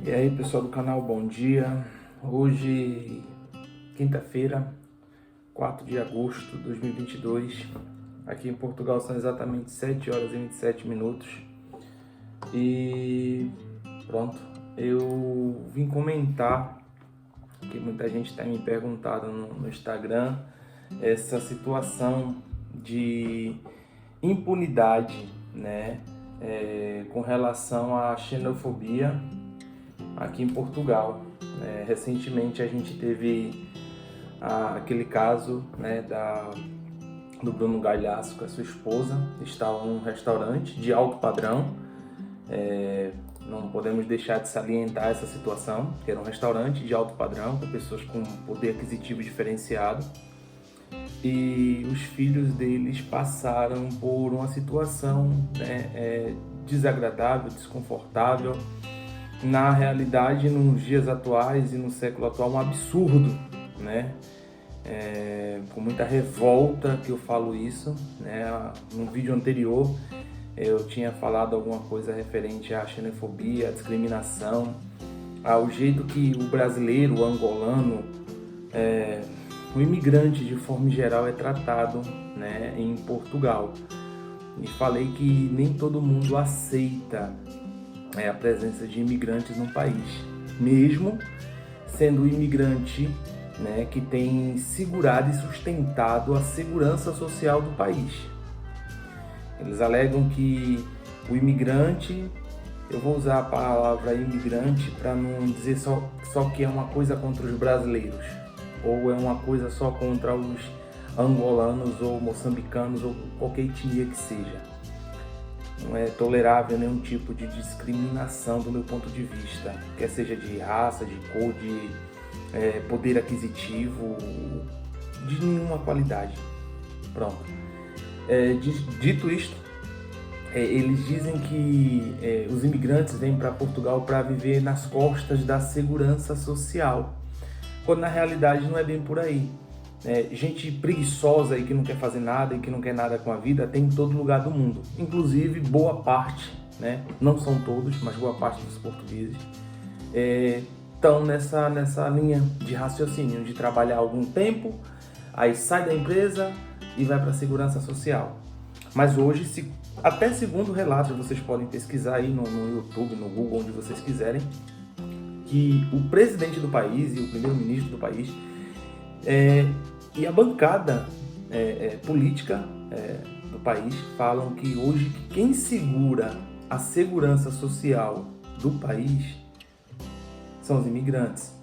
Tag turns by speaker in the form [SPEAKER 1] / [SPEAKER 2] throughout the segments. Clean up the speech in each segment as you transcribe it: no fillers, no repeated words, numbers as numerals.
[SPEAKER 1] E aí, pessoal do canal, bom dia. Hoje, quinta-feira, 4 de agosto de 2022. Aqui em Portugal são exatamente 7 horas e 27 minutos. E pronto, eu vim comentar, que muita gente tem me perguntado no Instagram, essa situação de impunidade, né? Com relação à xenofobia aqui em Portugal. Recentemente a gente teve aquele caso, né, do Bruno Galhaço com a sua esposa. Estavam num restaurante de alto padrão. Não podemos deixar de salientar essa situação, que era um restaurante de alto padrão, com pessoas com poder aquisitivo diferenciado. E os filhos deles passaram por uma situação, né, desagradável, desconfortável. Na realidade, nos dias atuais e no século atual, um absurdo, né? Com muita revolta que eu falo isso, né? No vídeo anterior eu tinha falado alguma coisa referente à xenofobia, à discriminação, ao jeito que o brasileiro, o angolano, o imigrante de forma geral é tratado, né, em Portugal. E falei que nem todo mundo aceita a presença de imigrantes no país, mesmo sendo o imigrante, né, que tem segurado e sustentado a segurança social do país. Eles alegam que o imigrante, eu vou usar a palavra imigrante para não dizer só que é uma coisa contra os brasileiros, ou é uma coisa só contra os angolanos ou moçambicanos ou qualquer etnia que seja. Não é tolerável nenhum tipo de discriminação do meu ponto de vista, quer seja de raça, de cor, de poder aquisitivo, de nenhuma qualidade. Pronto. Dito isto, eles dizem que os imigrantes vêm para Portugal para viver nas costas da segurança social, quando na realidade não é bem por aí. Gente preguiçosa e que não quer fazer nada e que não quer nada com a vida tem em todo lugar do mundo. Inclusive, boa parte, né? Não são todos, mas boa parte dos portugueses estão nessa linha de raciocínio, de trabalhar algum tempo, aí sai da empresa e vai para a segurança social. Mas hoje, até segundo relatos, vocês podem pesquisar aí no YouTube, no Google, onde vocês quiserem, que o presidente do país e o primeiro-ministro do país e a bancada política do país falam que hoje quem segura a segurança social do país são os imigrantes.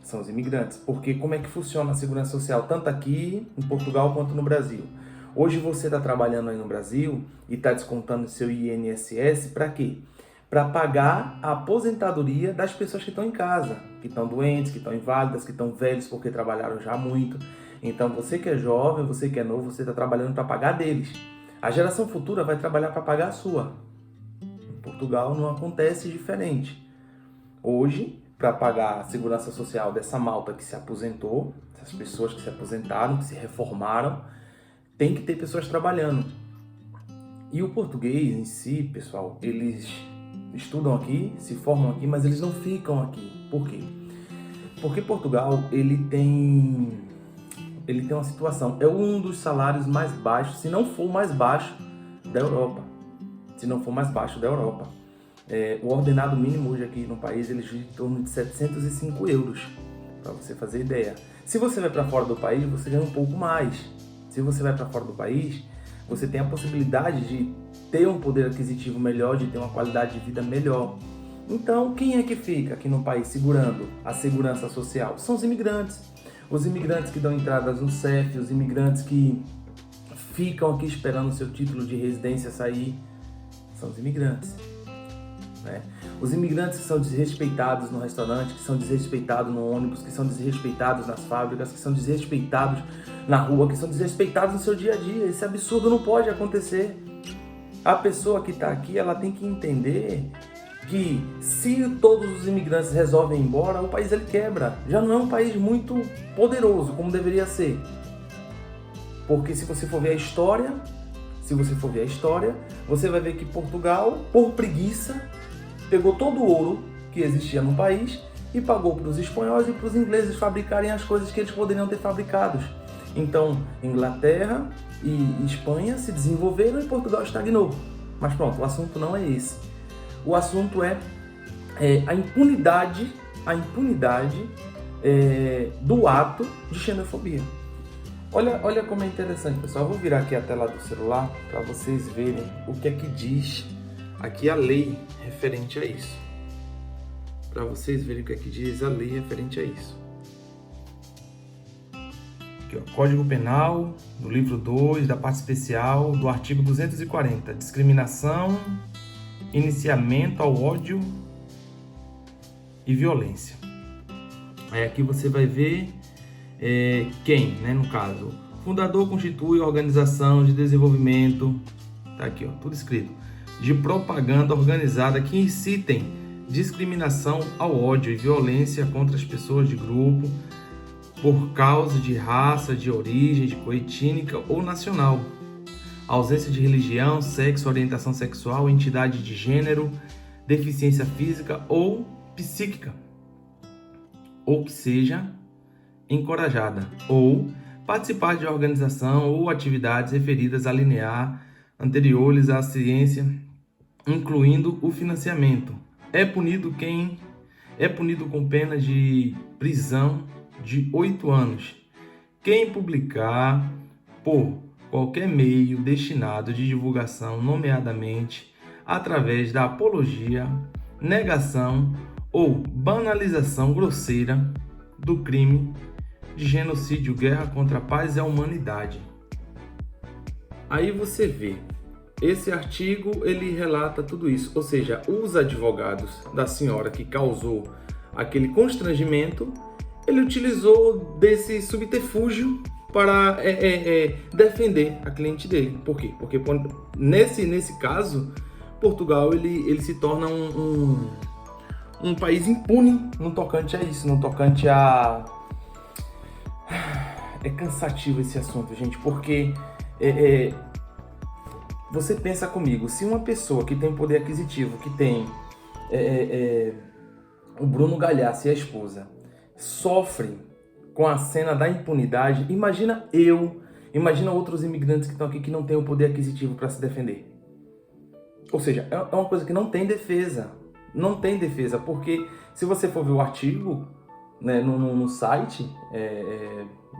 [SPEAKER 1] São os imigrantes. Porque como é que funciona a segurança social, tanto aqui em Portugal quanto no Brasil? Hoje você está trabalhando aí no Brasil e está descontando seu INSS para quê? Para pagar a aposentadoria das pessoas que estão em casa, que estão doentes, que estão inválidas, que estão velhos porque trabalharam já muito. Então você que é jovem, você que é novo, você está trabalhando para pagar deles. A geração futura vai trabalhar para pagar a sua. Em Portugal não acontece diferente. Hoje, para pagar a segurança social dessa malta que se aposentou, essas pessoas que se aposentaram, que se reformaram, tem que ter pessoas trabalhando. E o português em si, pessoal, eles estudam aqui, se formam aqui, mas eles não ficam aqui. Por quê? Porque Portugal, ele tem uma situação, é um dos salários mais baixos, se não for o mais baixo da Europa. Se não for mais baixo da Europa. O ordenado mínimo hoje aqui no país, ele gira em torno de 705 euros, para você fazer ideia. Se você vai para fora do país, você ganha um pouco mais. Se você vai para fora do país, você tem a possibilidade de ter um poder aquisitivo melhor, de ter uma qualidade de vida melhor. Então, quem é que fica aqui no país segurando a segurança social? São os imigrantes. Os imigrantes que dão entradas no CEF, os imigrantes que ficam aqui esperando o seu título de residência sair, são os imigrantes. Os imigrantes que são desrespeitados no restaurante, que são desrespeitados no ônibus, que são desrespeitados nas fábricas, que são desrespeitados na rua, que são desrespeitados no seu dia a dia. Esse absurdo não pode acontecer. A pessoa que está aqui, ela tem que entender que se todos os imigrantes resolvem ir embora, o país ele quebra. Já não é um país muito poderoso como deveria ser. Porque se você for ver a história, você vai ver que Portugal, por preguiça, pegou todo o ouro que existia no país e pagou para os espanhóis e para os ingleses fabricarem as coisas que eles poderiam ter fabricado. Então, Inglaterra e Espanha se desenvolveram e Portugal estagnou. Mas pronto, o assunto não é esse. O assunto é a impunidade do ato de xenofobia. Olha como é interessante, pessoal. Eu vou virar aqui a tela do celular para vocês verem o que é que diz aqui a lei referente a isso. Para vocês verem o que é que diz a lei referente a isso. Aqui, ó, Código Penal, do livro 2, da parte especial, do artigo 240. Discriminação, iniciamento ao ódio e violência. Aí aqui você vai ver quem, né, no caso. Fundador constitui organização de desenvolvimento, tá aqui, ó, tudo escrito, de propaganda organizada que incitem discriminação ao ódio e violência contra as pessoas de grupo por causa de raça, de origem, de cor étnica ou nacional, ausência de religião, sexo, orientação sexual, entidade de gênero, deficiência física ou psíquica, ou que seja encorajada, ou participar de organização ou atividades referidas a linear anteriores à ciência, incluindo o financiamento. É punido com pena de prisão de 8 anos. Quem publicar por qualquer meio destinado de divulgação, nomeadamente através da apologia, negação ou banalização grosseira do crime de genocídio, guerra contra a paz e a humanidade. Aí você vê, esse artigo ele relata tudo isso, ou seja, os advogados da senhora que causou aquele constrangimento, ele utilizou desse subterfúgio para defender a cliente dele. Por quê? Porque nesse caso, Portugal ele se torna um país impune no tocante a isso, no tocante a... É cansativo esse assunto, gente, porque você pensa comigo, se uma pessoa que tem poder aquisitivo, que tem o Bruno Galhaço e a esposa, sofre com a cena da impunidade, imagina outros imigrantes que estão aqui que não têm o poder aquisitivo para se defender. Ou seja, é uma coisa que não tem defesa. Não tem defesa, porque se você for ver o artigo, né, no site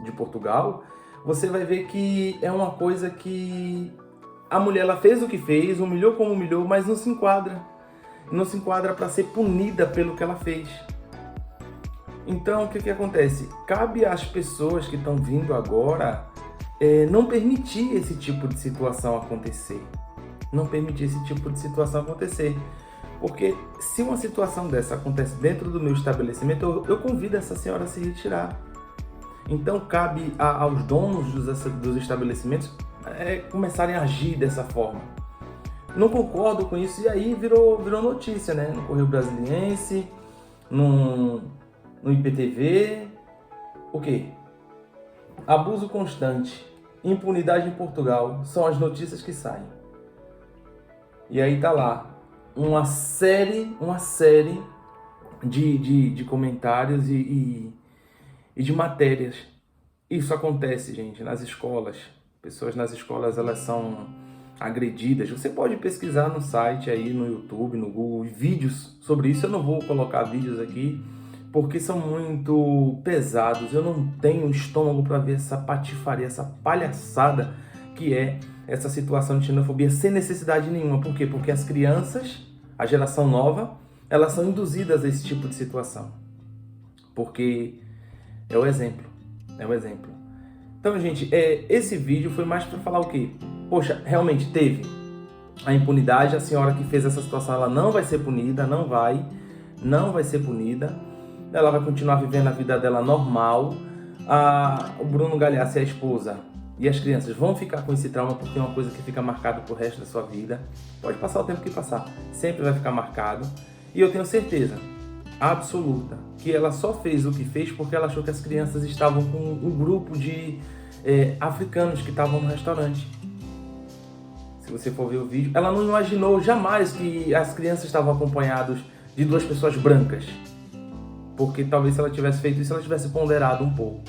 [SPEAKER 1] de Portugal, você vai ver que é uma coisa que a mulher ela fez o que fez, humilhou como humilhou, mas não se enquadra. Não se enquadra para ser punida pelo que ela fez. Então, o que acontece? Cabe às pessoas que estão vindo agora não permitir esse tipo de situação acontecer. Não permitir esse tipo de situação acontecer. Porque se uma situação dessa acontece dentro do meu estabelecimento, eu convido essa senhora a se retirar. Então, cabe aos donos dos estabelecimentos começarem a agir dessa forma. Não concordo com isso, e aí virou notícia, né? No Correio Brasiliense, no IPTV. O quê? Abuso constante, impunidade em Portugal, são as notícias que saem. E aí tá lá, uma série de comentários e de matérias. Isso acontece, gente, nas escolas. Pessoas nas escolas, elas são agredidas. Você pode pesquisar no site aí, no YouTube, no Google, vídeos sobre isso. Eu não vou colocar vídeos aqui, porque são muito pesados. Eu não tenho estômago para ver essa patifaria, essa palhaçada que é essa situação de xenofobia sem necessidade nenhuma. Por quê? Porque as crianças, a geração nova, elas são induzidas a esse tipo de situação. Porque é o exemplo. Então, gente, esse vídeo foi mais para falar o quê? Poxa, realmente teve a impunidade, a senhora que fez essa situação, ela não vai ser punida, não vai ser punida. Ela vai continuar vivendo a vida dela normal. O Bruno Galhaço e a esposa e as crianças vão ficar com esse trauma, porque é uma coisa que fica marcado pro resto da sua vida. Pode passar o tempo que passar, sempre vai ficar marcado. E eu tenho certeza absoluta que ela só fez o que fez porque ela achou que as crianças estavam com um grupo de africanos que estavam no restaurante. Se você for ver o vídeo, ela não imaginou jamais que as crianças estavam acompanhadas de duas pessoas brancas. Porque talvez se ela tivesse feito isso, ela tivesse ponderado um pouco.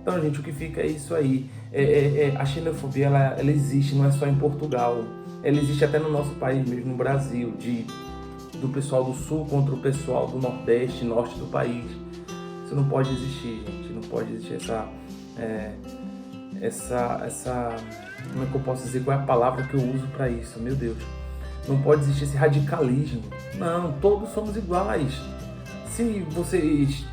[SPEAKER 1] Então, gente, o que fica é isso aí. A xenofobia, ela existe, não é só em Portugal. Ela existe até no nosso país mesmo, no Brasil, do pessoal do sul contra o pessoal do nordeste, norte do país. Isso não pode existir, gente. Não pode existir essa... Como é que eu posso dizer? Qual é a palavra que eu uso para isso? Meu Deus. Não pode existir esse radicalismo. Não, todos somos iguais. Se vocês,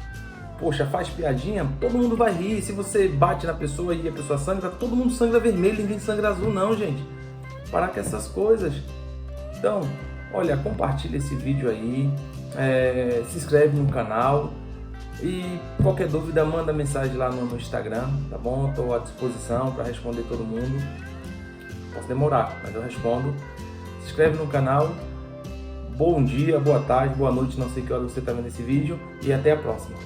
[SPEAKER 1] poxa, faz piadinha, todo mundo vai rir. Se você bate na pessoa e a pessoa sangra, todo mundo sangra vermelho, ninguém sangra azul, não, gente. Parar com essas coisas. Então, olha, compartilha esse vídeo aí, se inscreve no canal e qualquer dúvida manda mensagem lá no Instagram, tá bom? Estou à disposição para responder todo mundo. Posso demorar, mas eu respondo. Se inscreve no canal. Bom dia, boa tarde, boa noite, não sei que hora você está vendo esse vídeo e até a próxima.